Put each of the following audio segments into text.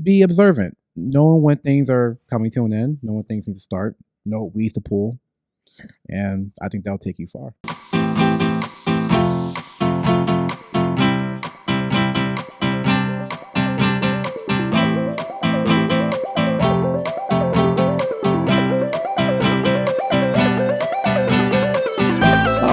be observant, knowing when things are coming to an end, knowing when things need to start, know what weeds to pull, and I think that'll take you far.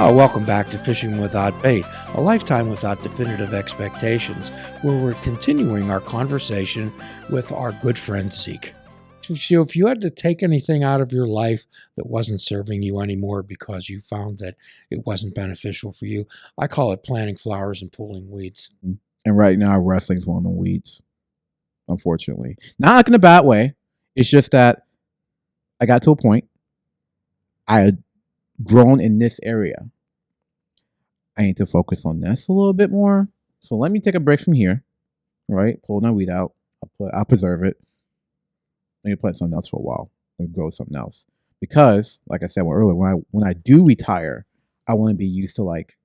Welcome back to Fishing Without Bait, a lifetime without definitive expectations, where we're continuing our conversation with our good friend Zeke. So if you had to take anything out of your life that wasn't serving you anymore because you found that it wasn't beneficial for you, I call it planting flowers and pulling weeds. And right now, wrestling's one of the weeds, unfortunately. Not like in a bad way. It's just that I got to a point. I had grown in this area. I need to focus on this a little bit more. So let me take a break from here, right? Pull my weed out. I'll preserve it. Let me plant something else for a while and grow something else. Because, like I said earlier, when I do retire, I want to be used to like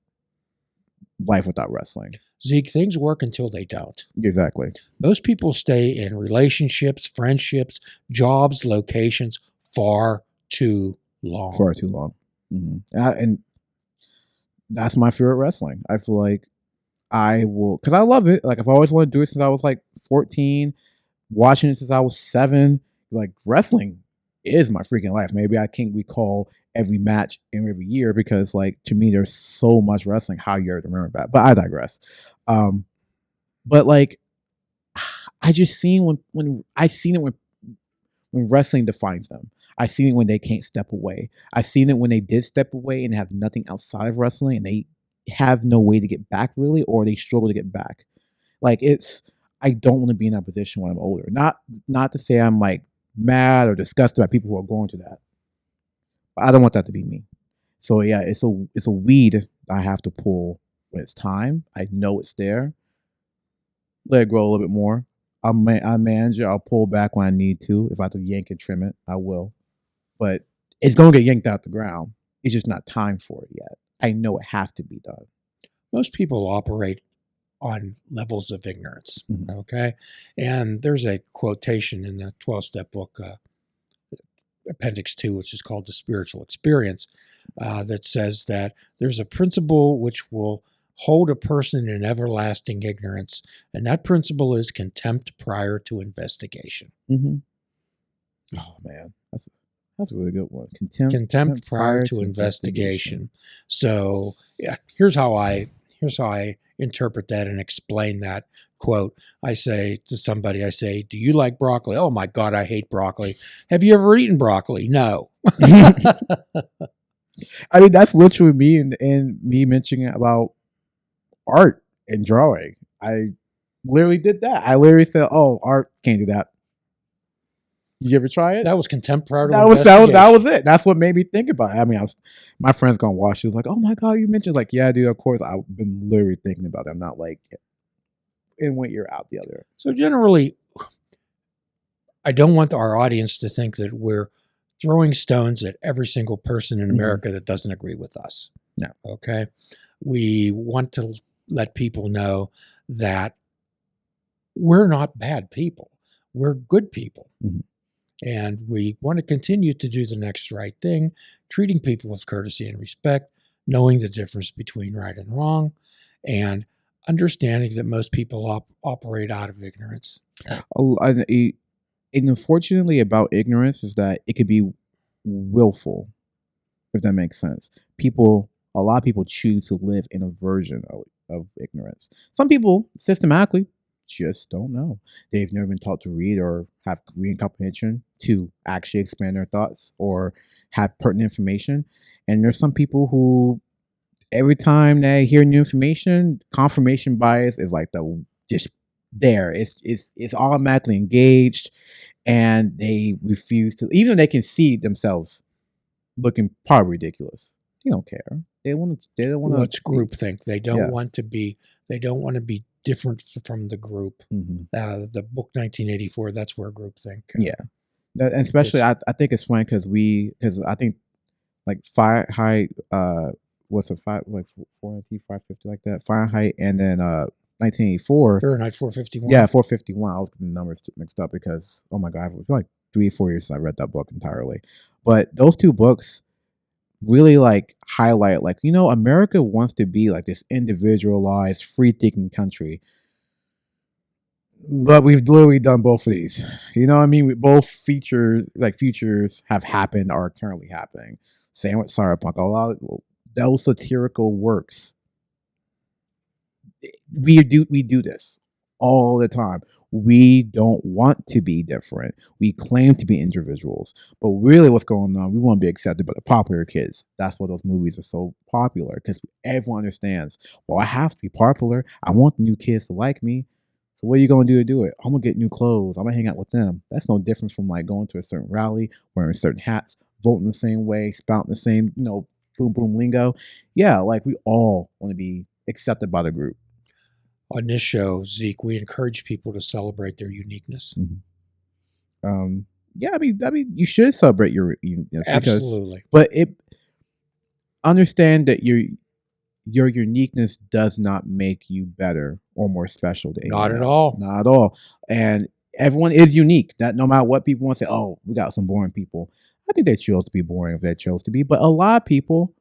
life without wrestling. Zeke, things work until they don't. Exactly. Most people stay in relationships, friendships, jobs, locations far too long. Far too long. Mm-hmm. And that's my fear of wrestling. I feel like I will, because I love it. Like I've always wanted to do it since I was like 14, watching it since I was 7. Like wrestling is my freaking life. Maybe I can't recall every match in every year because like to me there's so much wrestling. How you ever remember that? But I digress. But like I just seen when wrestling defines them. I've seen it when they can't step away. I've seen it when they did step away and have nothing outside of wrestling and they have no way to get back really, or they struggle to get back. Like I don't want to be in that position when I'm older. Not to say I'm like mad or disgusted by people who are going to that. But I don't want that to be me. So yeah, it's a weed I have to pull when it's time. I know it's there. Let it grow a little bit more. I'll manage it. I'll pull back when I need to. If I have to yank and trim it, I will. But it's going to get yanked out the ground. It's just not time for it yet. I know it has to be done. Most people operate on levels of ignorance, okay? And there's a quotation in the 12-step book, Appendix 2, which is called The Spiritual Experience, that says that there's a principle which will hold a person in everlasting ignorance, and that principle is contempt prior to investigation. Mm-hmm. Oh, man. That's a really good one. Contempt prior to investigation. So, yeah, here's how I interpret that and explain that quote. I say to somebody, do you like broccoli? Oh my God, I hate broccoli. Have you ever eaten broccoli? No. I mean, that's literally me and me mentioning about art and drawing. I literally did that. I literally said, oh, art can't do that. Did you ever try it? That was contempt prior to investigation. That was it. That's what made me think about it. I mean, my friend's gonna watch. She was like, "Oh my God, you mentioned like, yeah, dude. Of course, I've been literally thinking about it. I'm not like in one ear out the other." So generally, I don't want our audience to think that we're throwing stones at every single person in America that doesn't agree with us. No. Okay. We want to let people know that we're not bad people. We're good people. Mm-hmm. And we want to continue to do the next right thing, treating people with courtesy and respect, knowing the difference between right and wrong, and understanding that most people operate out of ignorance. And unfortunately about ignorance is that it could be willful, if that makes sense. A lot of people choose to live in a version of ignorance. Some people systematically just don't know. They've never been taught to read or have reading comprehension to actually expand their thoughts or have pertinent information. And there's some people who every time they hear new information, confirmation bias is like just there. It's automatically engaged, and they refuse to, even though they can see themselves looking probably ridiculous. They don't care. They don't want to. Well, it's groupthink. They don't want to be. They don't want to be different from the group. Mm-hmm. The book 1984. That's where groupthink. Yeah, and especially I think it's funny because I think like Fahrenheit. What's a 450 like that? Fahrenheit, and then 1984. Fahrenheit 451. Yeah, 451. I was getting the numbers mixed up because, oh my God, I feel like 3 or 4 years since I read that book entirely. But those two books really like highlight, like, America wants to be like this individualized, free thinking country. But we've literally done both of these. You know what I mean? Both futures have happened or are currently happening. Same with Cyberpunk. A lot of those satirical works, we do this all the time. We don't want to be different. We claim to be individuals, but really, what's going on? We want to be accepted by the popular kids. That's why those movies are so popular, because everyone understands. Well, I have to be popular. I want the new kids to like me. So what are you gonna do to do it? I'm gonna get new clothes. I'm gonna hang out with them. That's no different from like going to a certain rally, wearing certain hats, voting the same way, spouting the same, boom boom lingo. Yeah, like we all want to be accepted by the group. On this show, Zeke, we encourage people to celebrate their uniqueness. Yeah, I mean, you should celebrate your uniqueness. Absolutely. But understand that your uniqueness does not make you better or more special to anyone else. Not at all. Not at all. And everyone is unique. That no matter what people want to say, oh, we got some boring people. I think they chose to be boring if they chose to be. But a lot of people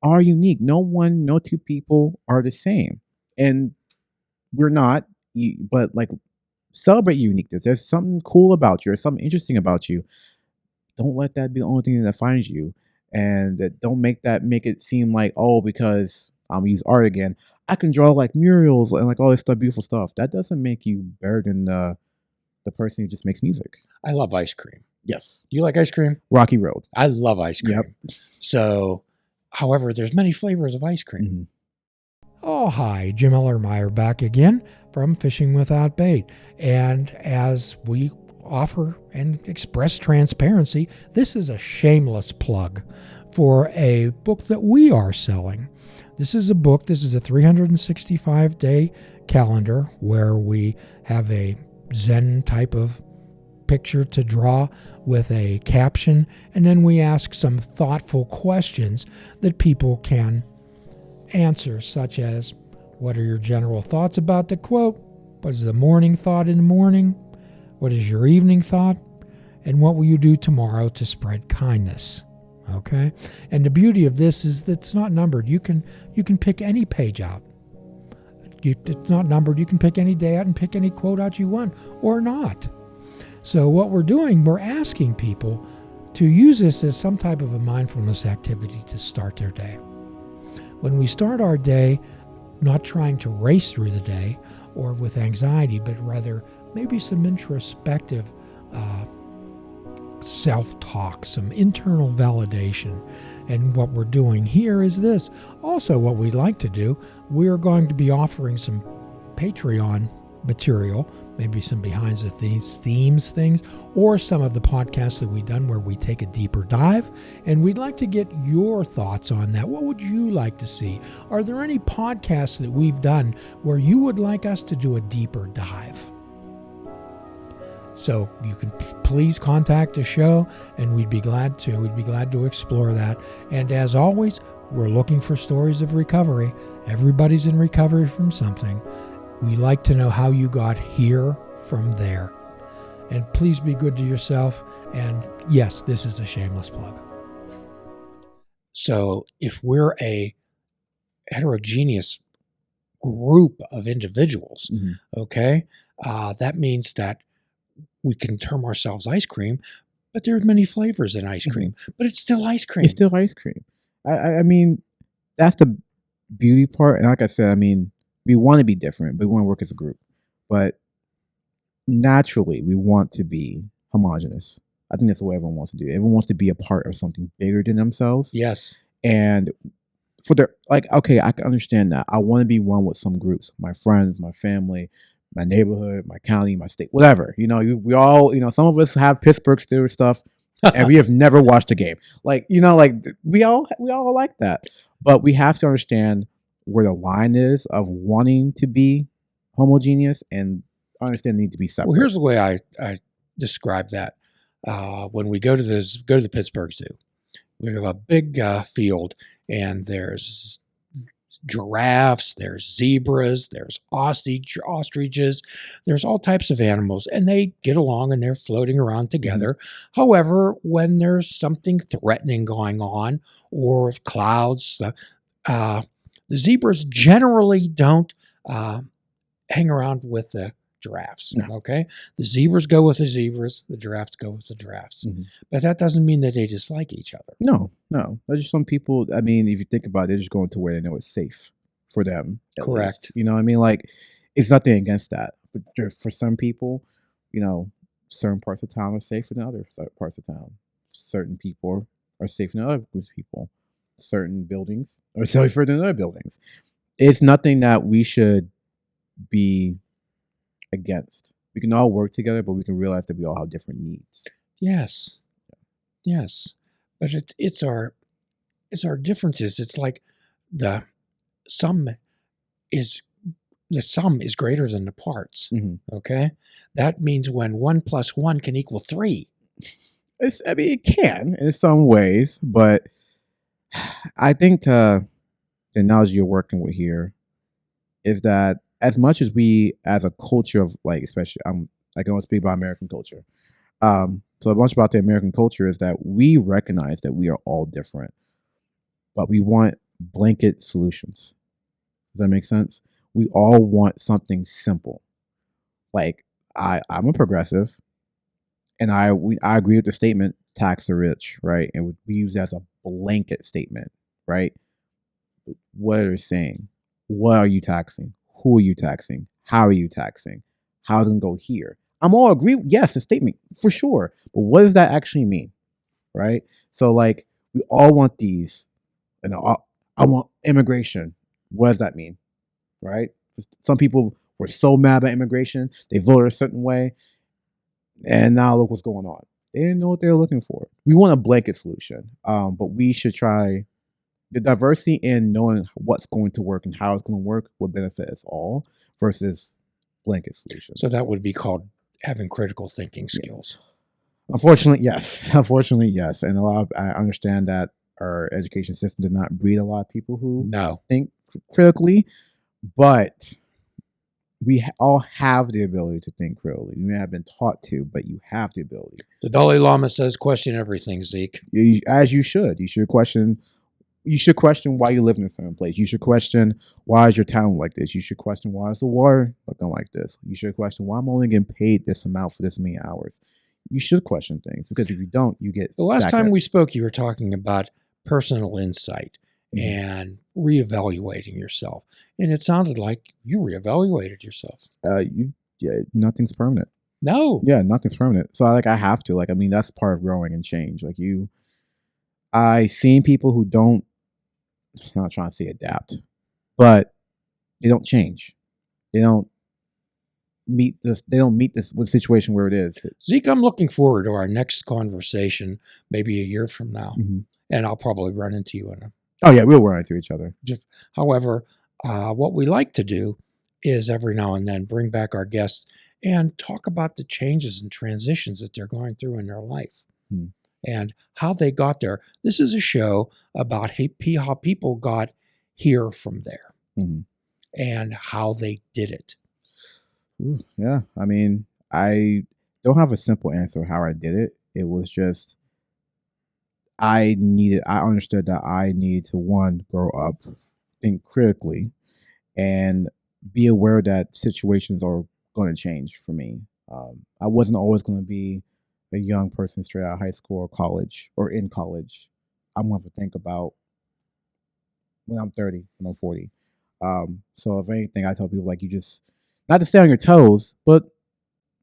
are unique. No two people are the same. And we're not. But like, celebrate your uniqueness. There's something cool about you. There's something interesting about you. Don't let that be the only thing that defines you. And don't make it seem like, oh, because I'm gonna use art again, I can draw like murals and like all this stuff, beautiful stuff. That doesn't make you better than the person who just makes music. I love ice cream. Yes. Do you like ice cream? Rocky Road. I love ice cream. Yep. So, however, there's many flavors of ice cream. Mm-hmm. Oh, hi, Jim Ellermeyer back again from Fishing Without Bait. And as we offer and express transparency, this is a shameless plug for a book that we are selling. This is a 365-day calendar where we have a Zen type of picture to draw with a caption, and then we ask some thoughtful questions that people can answer, such as, what are your general thoughts about the quote? What is the morning thought in the morning? What is your evening thought? And what will you do tomorrow to spread kindness? Okay? And the beauty of this is that it's not numbered. You can pick any page out. It's not numbered. You can pick any day out and pick any quote out you want, or not. So what we're doing, we're asking people to use this as some type of a mindfulness activity to start their day. When we start our day, not trying to race through the day or with anxiety, but rather maybe some introspective self-talk, some internal validation. And what we're doing here is this. Also, what we'd like to do, we're going to be offering some Patreon material, maybe some behind the themes things, or some of the podcasts that we've done where we take a deeper dive, and we'd like to get your thoughts on that. What would you like to see? Are there any podcasts that we've done where you would like us to do a deeper dive? So you can please contact the show, and we'd be glad to explore that. And as always, we're looking for stories of recovery. Everybody's in recovery from something. We like to know how you got here from there. And please be good to yourself. And yes, this is a shameless plug. So if we're a heterogeneous group of individuals, okay, that means that we can term ourselves ice cream, but there are many flavors in ice cream, but it's still ice cream. It's still ice cream. I mean, that's the beauty part. And like I said, I mean, we want to be different, but we want to work as a group. But naturally, we want to be homogenous. I think that's the way everyone wants to do it. Everyone wants to be a part of something bigger than themselves. Yes. And for their, like, okay, I can understand that. I want to be one with some groups, my friends, my family, my neighborhood, my county, my state, whatever. You know, we all, some of us have Pittsburgh Steelers stuff, and we have never watched a game. Like, like we all like that. But we have to understand where the line is of wanting to be homogeneous and understand the need to be separate. Well, here's the way I describe that. When we go to the Pittsburgh Zoo, we have a big field, and there's giraffes, there's zebras, there's ostriches, there's all types of animals, and they get along and they're floating around together. However, when there's something threatening going on, or if clouds, the zebras generally don't hang around with the giraffes. No. Okay, the zebras go with the zebras, the giraffes go with the giraffes, but that doesn't mean that they dislike each other. No. There's just some people. I mean, if you think about it, they're just going to where they know it's safe for them. Correct. Least. You know what I mean? Like, it's nothing against that. But for some people, certain parts of town are safer than other parts of town. Certain people are safer than other groups of people. Certain buildings are safer than other buildings. It's nothing that we should be against. We can all work together, but we can realize that we all have different needs. Yes, but it's our differences. It's like the sum is greater than the parts. Okay, that means when 1 + 1 can equal 3. It can in some ways, but I think the analogy you're working with here is that as much as we, as a culture of especially, I can only speak about American culture. So much about the American culture is that we recognize that we are all different, but we want blanket solutions. Does that make sense? We all want something simple. Like I'm a progressive, and I agree with the statement "tax the rich," right? And we use that as a blanket statement, right? But what are they saying? What are you taxing? Who are you taxing? How are you taxing? How's it going to go here? I'm all agree. Yes, a statement for sure. But what does that actually mean? Right? So we all want these. And I want immigration. What does that mean? Right? Some people were so mad about immigration, they voted a certain way. And now look what's going on. They didn't know what they were looking for. We want a blanket solution. But we should try the diversity in knowing what's going to work and how it's going to work will benefit us all versus blanket solutions. So that would be called having critical thinking skills. Unfortunately, yes. And I understand that our education system did not breed a lot of people who think critically, but we all have the ability to think critically. You may have been taught to, but you have the ability. The Dalai Lama says, question everything, Zeke. As you should. You should question why you live in a certain place. You should question, why is your town like this? You should question, why is the water looking like this? You should question, why I'm only getting paid this amount for this many hours? You should question things, because if you don't, you get the last stagnant. time we spoke, you were talking about personal insight and reevaluating yourself. And it sounded like you reevaluated yourself. Nothing's permanent. No. Yeah, nothing's permanent. So I have to. That's part of growing and change. I seen people who don't, I'm not trying to say adapt, but they don't change. They don't meet this with situation where it is. Zeke, I'm looking forward to our next conversation, maybe a year from now. And I'll probably run into you in a... Oh yeah, we'll run into each other. However, what we like to do is every now and then bring back our guests and talk about the changes and transitions that they're going through in their life. And how they got there. This is a show about how people got here from there and how they did it. Yeah, I mean, I don't have a simple answer how I did it. It was just I understood that I needed to, one, grow up, think critically, and be aware that situations are going to change for me. I wasn't always going to be a young person straight out of high school or college or in college. I'm going to think about when I'm 30, when I'm 40. So if anything, I tell people you just, not to stay on your toes, but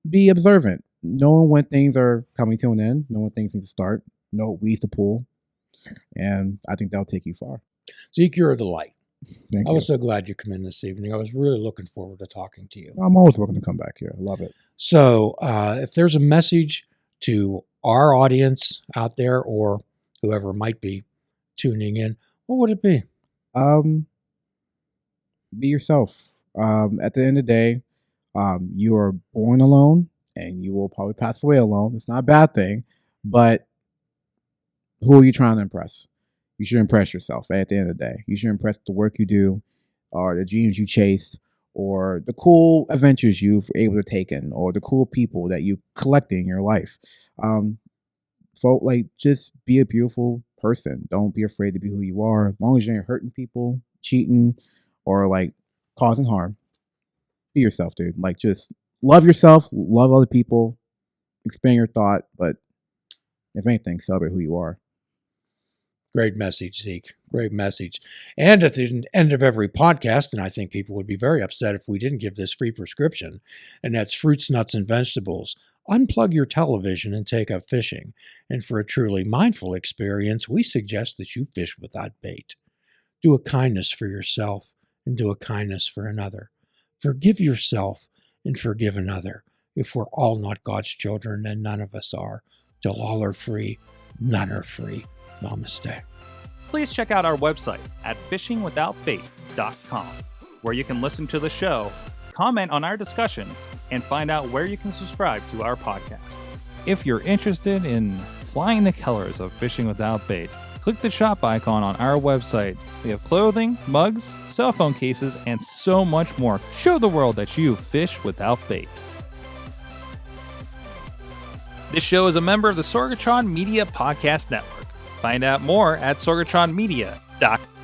be observant, knowing when things are coming to an end, knowing when things need to start, know what weeds to pull. And I think that'll take you far. Zeke, you're a delight. Thank you. I was so glad you come in this evening. I was really looking forward to talking to you. I'm always welcome to come back here. I love it. So if there's a message to our audience out there or whoever might be tuning in, what would it be? Be yourself. At the end of the day, you are born alone and you will probably pass away alone. It's not a bad thing, but who are you trying to impress? You should impress yourself at the end of the day. You should impress the work you do, or the dreams you chase, or the cool adventures you've able to take in, or the cool people that you collect in your life. Um, like, just be a beautiful person. Don't be afraid to be who you are. As long as you ain't hurting people, cheating, or like causing harm, be yourself, dude. Like, just love yourself, love other people, expand your thought, but if anything, celebrate who you are. Great message, Zeke. Great message. And at the end of every podcast, and I think people would be very upset if we didn't give this free prescription, and that's fruits, nuts, and vegetables. Unplug your television and take up fishing. And for a truly mindful experience, we suggest that you fish without bait. Do a kindness for yourself and do a kindness for another. Forgive yourself and forgive another. If we're all not God's children, then none of us are. Till all are free, none are free. Namaste. Please check out our website at fishingwithoutbait.com, where you can listen to the show, comment on our discussions, and find out where you can subscribe to our podcast. If you're interested in flying the colors of Fishing Without Bait, click the shop icon on our website. We have clothing, mugs, cell phone cases, and so much more. Show the world that you fish without bait. This show is a member of the Sorgatron Media Podcast Network. Find out more at sorgatronmedia.com.